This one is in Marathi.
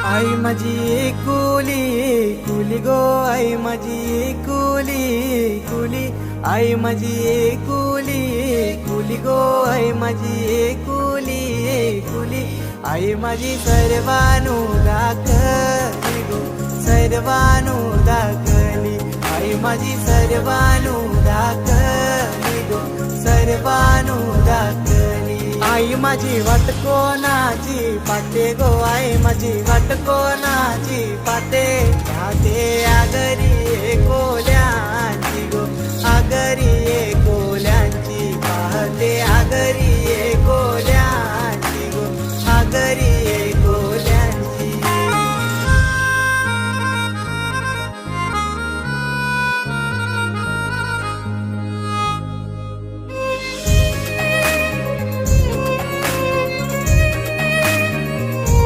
आई माझी एकुली कुली गो, आई माझी एकुली कुली, आई माझी एकुली कुली गो, आई माझी एकुली कुली, आई माझी सर्वानु दाखली गो, सर्वानु दाखली, आई माझी सर्वानु दाखली गो, सर्वानु दाखली. आई माझी वाट कोणाची पाटे गो, आई माझी वाट कोणाची पाटे, त्या घरी कोण